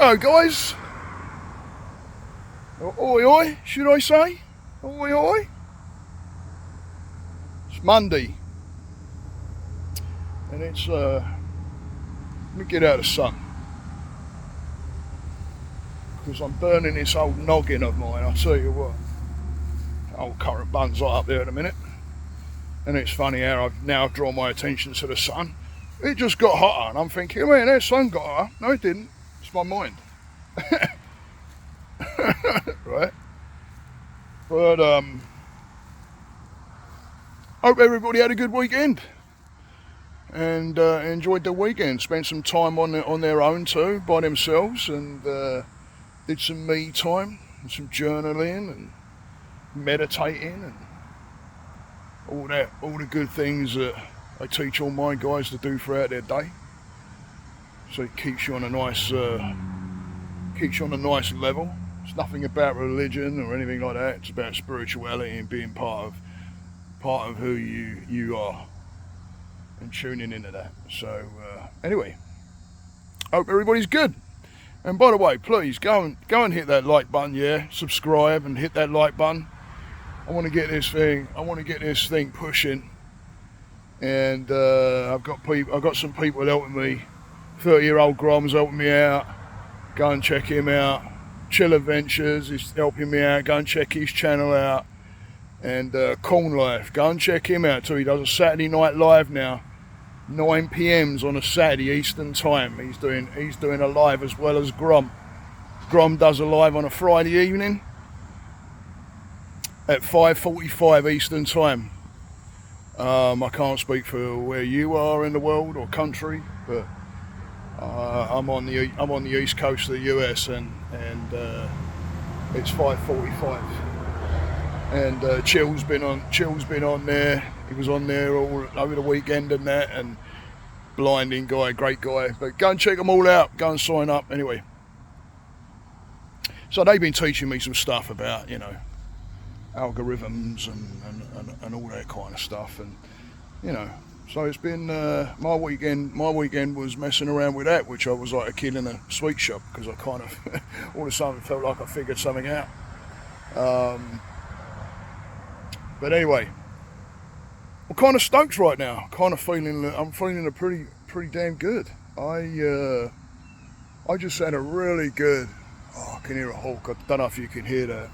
Hello guys, oi oi, should I say? Oi oi. It's Monday and it's let me get out of the sun because I'm burning this old noggin of mine. I'll tell you what, old current bun's right up there in a minute. And it's funny how I've now drawn my attention to the sun. It just got hotter and I'm thinking, man, that sun got hotter. No it didn't, it's my mind. Right, but hope everybody had a good weekend and enjoyed the weekend. Spent some time on their own too, by themselves, and did some me time and some journaling and meditating and all the good things that I teach all my guys to do throughout their day. So it keeps you on a nice level. It's nothing about religion or anything like that. It's about spirituality and being part of who you are and tuning into that. So anyway, hope everybody's good. And by the way, please go and hit that like button, yeah. Subscribe and hit that like button. I want to get this thing pushing. And I've got some people helping me. 30-year-old Grom's helping me out. Go and check him out. Chill Adventures is helping me out. Go and check his channel out. And Corn Life, go and check him out too. He does a Saturday night live now, 9 p.m. on a Saturday Eastern time. He's doing a live as well as Grom. Grom does a live on a Friday evening at 5:45 Eastern time. I can't speak for where you are in the world or country, but I'm on the east coast of the US and it's 5:45. And Chill's been on there. He was on there all over the weekend and that, and blinding guy, great guy. But go and check them all out. Go and sign up anyway. So they've been teaching me some stuff about, algorithms and all that kind of stuff, and so it's been my weekend was messing around with that, which I was like a kid in a sweet shop, because I kind of all of a sudden felt like I figured something out. But anyway, I'm kind of stoked right now. I'm feeling a pretty damn good. I just had a really good. Oh, I can hear a hawk. I don't know if you can hear that.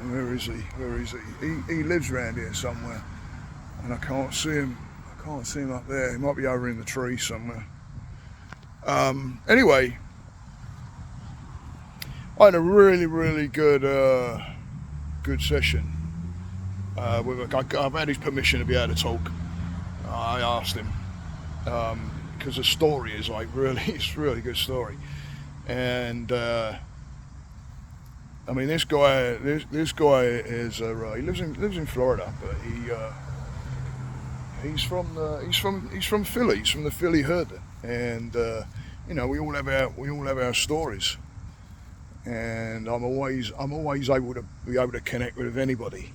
Where is he? He lives around here somewhere, and I can't see him. Up there. He might be over in the tree somewhere. Anyway, I had a really good session. I've had his permission to be able to talk. I asked him because the story is it's a really good story, and I mean this guy is he lives in Florida, but he's from Philly. He's from the Philly herd, and we all have our stories, and I'm always able to connect with anybody,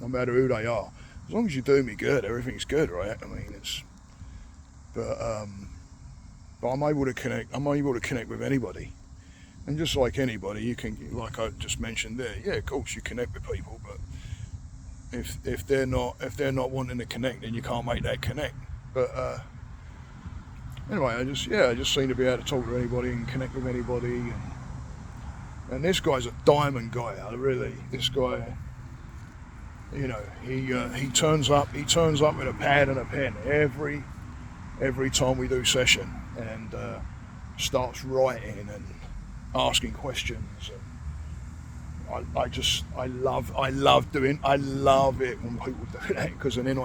no matter who they are. As long as you do me good, everything's good, right? I mean, but I'm able to connect. I'm able to connect with anybody, and just like anybody, you can, like I just mentioned there. Yeah, of course you connect with people, but if they're not wanting to connect, then you can't make that connect. But anyway, I just seem to be able to talk to anybody and connect with anybody, and this guy's a diamond guy. This guy. He turns up with a pad and a pen every time we do session, and starts writing and asking questions. And I love it when people do that, because then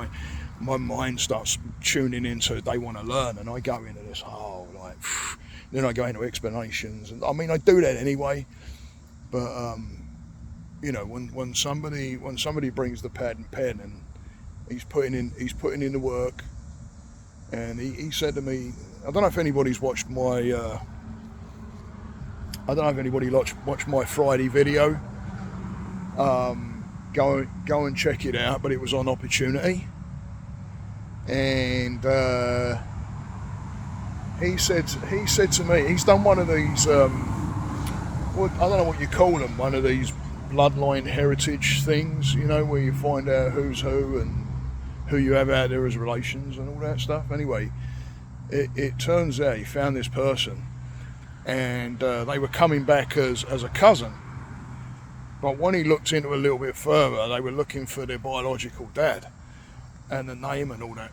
my mind starts tuning into they want to learn, and I go into this then I go into explanations, and I mean I do that anyway, but when somebody brings the pad and pen and he's putting in the work, and he said to me, I don't know if anybody's watched my watched my Friday video. Go and check it out, but it was on Opportunity, and he said to me, he's done one of these, I don't know what you call them, one of these bloodline heritage things, you know, where you find out who's who and who you have out there as relations and all that stuff. Anyway, it turns out he found this person, and they were coming back as a cousin. But when he looked into it a little bit further, they were looking for their biological dad, and the name and all that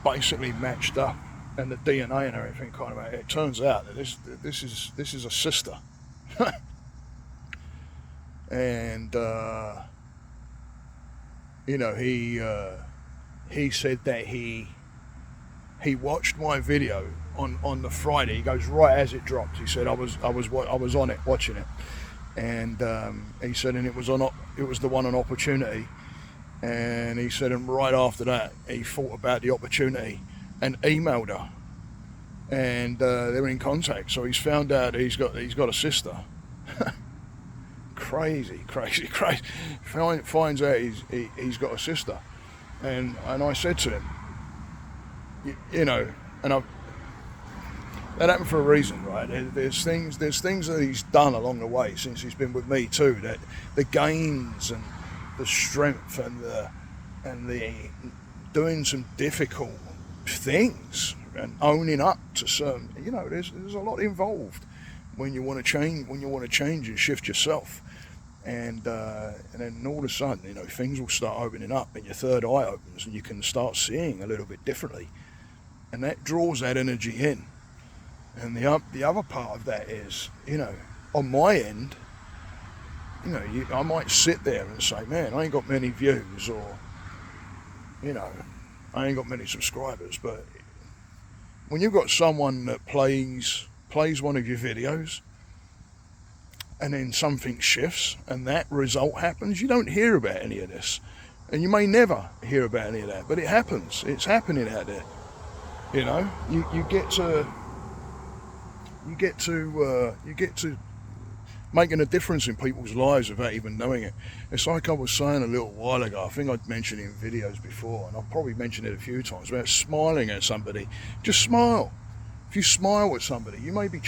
basically matched up, and the DNA and everything kind of. It turns out that this is a sister, and you know, he said that he watched my video on the Friday. He goes, right as it dropped. He said I was on it watching it. And he said, and it was the one on opportunity, and he said, and right after that he thought about the opportunity and emailed her, and they're in contact. So he's found out he's got a sister. crazy. Finds out he's got a sister, and I said to him, you know, and that happened for a reason, right? There's things that he's done along the way since he's been with me too. That the gains and the strength and the doing some difficult things and owning up to certain, you know, there's a lot involved when you want to change and shift yourself, and then all of a sudden, you know, things will start opening up and your third eye opens and you can start seeing a little bit differently, and that draws that energy in. And the other part of that is, you know, on my end, you know, I might sit there and say, man, I ain't got many views, or, you know, I ain't got many subscribers. But when you've got someone that plays one of your videos, and then something shifts and that result happens, you don't hear about any of this, and you may never hear about any of that, but it happens. It's happening out there. You know, you get to making a difference in people's lives without even knowing it. It's like I was saying a little while ago, I think I'd mentioned it in videos before, and I've probably mentioned it a few times, about smiling at somebody. Just smile. If you smile at somebody, you may be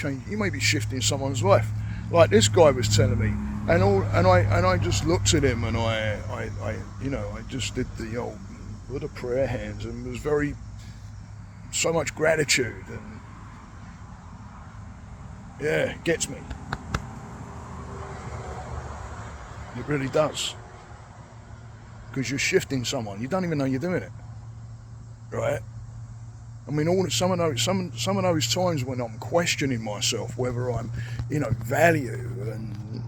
shifting someone's life. Like this guy was telling me, and I just looked at him, and I you know, I just did the old Buddha prayer hands, and was so much gratitude, and yeah, it gets me. It really does. Because you're shifting someone. You don't even know you're doing it. Right? I mean, some of those times when I'm questioning myself, whether I'm, you know, value and,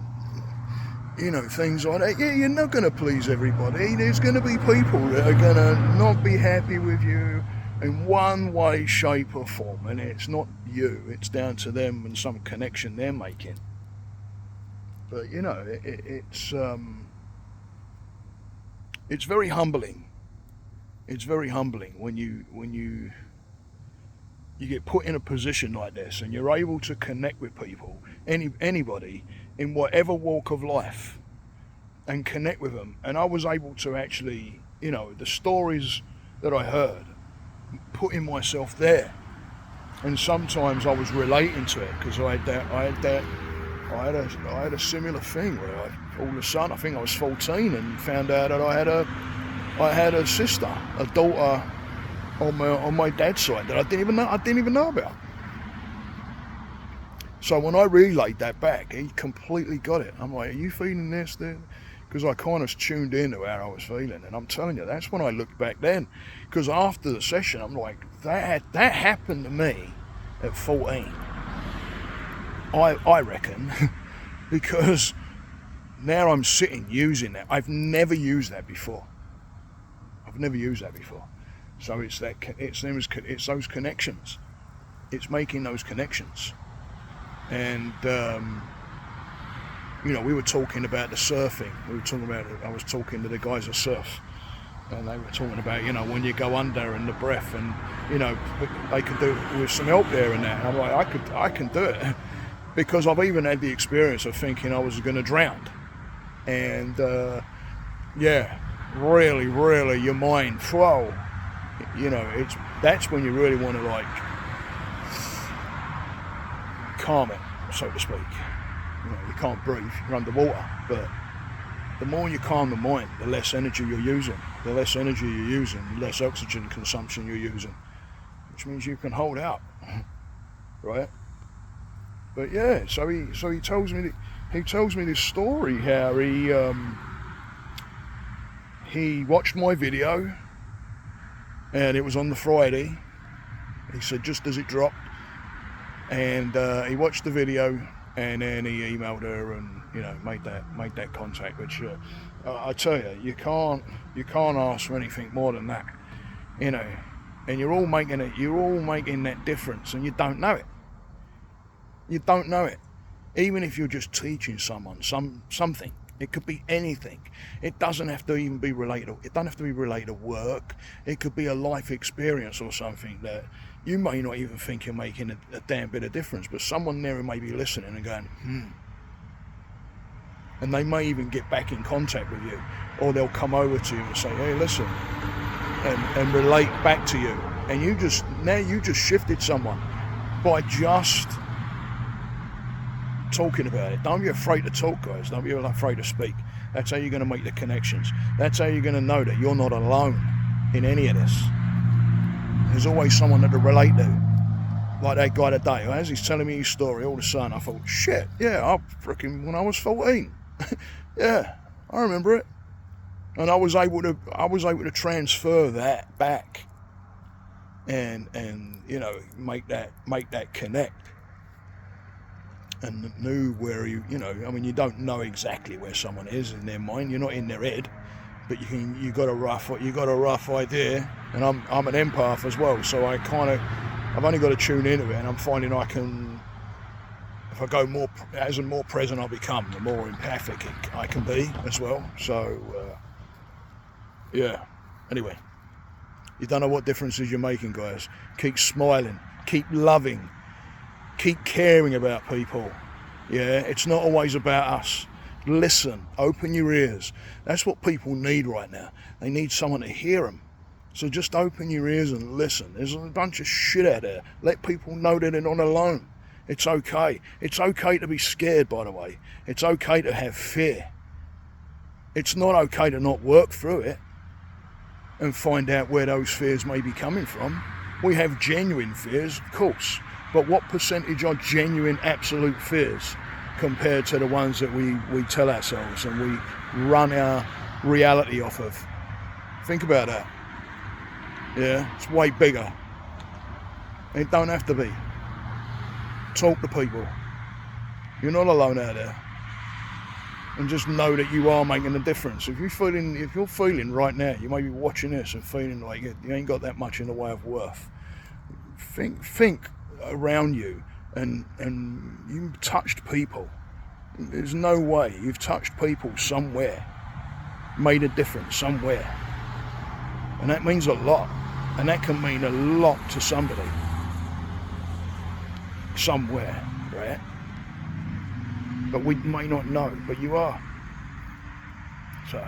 you know, things like that. Yeah, you're not going to please everybody. There's going to be people that are going to not be happy with you in one way, shape or form, and it's not you, it's down to them and some connection they're making. But you know, it's very humbling. It's very humbling when you get put in a position like this, and you're able to connect with people, anybody in whatever walk of life, and connect with them. And I was able to actually, you know, the stories that I heard, putting myself there, and sometimes I was relating to it, because I had a similar thing where all of a sudden, I think I was 14 and found out that I had a sister, a daughter on my dad's side that I didn't even know about. So when I relayed that back, he completely got it. I'm like, are you feeling this then? Because I kind of tuned into how I was feeling, and I'm telling you, that's when I looked back then. Because after the session, I'm like, that happened to me at 14. I reckon, because now I'm sitting using that. I've never used that before. So it's those connections. It's making those connections, and. You know, we were talking about the surfing. I was talking to the guys that surf, and they were talking about, you know, when you go under and the breath, and, you know, they could do it with some help there and that. And I'm like, I can do it, because I've even had the experience of thinking I was going to drown. And, yeah, really, your mind, whoa, you know, that's when you really want to, like, calm it, so to speak. You can't breathe, you're underwater, but the more you calm the mind, the less energy you're using. The less energy you're using, the less oxygen consumption you're using, which means you can hold out, right? But yeah, so he tells me this story how he watched my video, and it was on the Friday. He said just as it dropped, and he watched the video, and then he emailed her and made that contact. Which I tell you, you can't ask for anything more than that, And you're all making that difference, and you don't know it. You don't know it. Even if you're just teaching someone something, it could be anything. It doesn't have to even be related. It doesn't have to be related to work. It could be a life experience or something that you may not even think you're making a damn bit of difference, but someone there may be listening and going, and they may even get back in contact with you, or they'll come over to you and say, hey, listen, and relate back to you. And you just shifted someone by just talking about it. Don't be afraid to talk, guys. Don't be afraid to speak. That's how you're going to make the connections. That's how you're going to know that you're not alone in any of this. There's always someone to relate to. Like that guy today, as he's telling me his story, all of a sudden I thought, shit, yeah, when I was 14. Yeah, I remember it. And I was able to transfer that back and make that connect. And knew where you don't know exactly where someone is in their mind. You're not in their head, but you got a rough idea. And I'm an empath as well, so I've only got to tune into it, and I'm finding I can, if I go more present I become, the more empathic I can be as well. So yeah. Anyway, you don't know what differences you're making, guys. Keep smiling, keep loving. Keep caring about people. Yeah, it's not always about us. Listen, open your ears. That's what people need right now. They need someone to hear them. So just open your ears and listen. There's a bunch of shit out there. Let people know that they're not alone. It's okay. It's okay to be scared, by the way. It's okay to have fear. It's not okay to not work through it and find out where those fears may be coming from. We have genuine fears, of course. But what percentage are genuine, absolute fears compared to the ones that we tell ourselves and we run our reality off of? Think about that. Yeah, it's way bigger. It don't have to be. Talk to people. You're not alone out there. And just know that you are making a difference. If you're feeling right now, you may be watching this and feeling like you ain't got that much in the way of worth. Think around you, and you've touched people. There's no way you've touched people somewhere, made a difference somewhere, and that means a lot, and that can mean a lot to somebody somewhere, right? But we may not know, but you are. So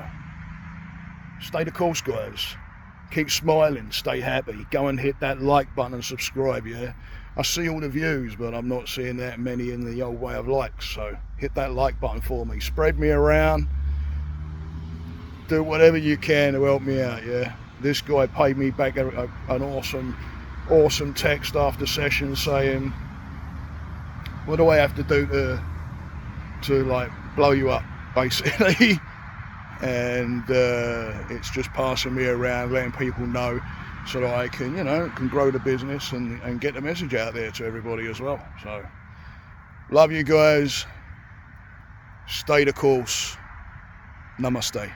stay the course, guys. Keep smiling, stay happy. Go and hit that like button and subscribe, yeah? I see all the views, but I'm not seeing that many in the old way of likes. So hit that like button for me. Spread me around. Do whatever you can to help me out, yeah? This guy paid me back an awesome text after session saying, what do I have to do to like blow you up, basically? And it's just passing me around, letting people know so that I can grow the business and get the message out there to everybody as well. So love you guys. Stay the course. Namaste.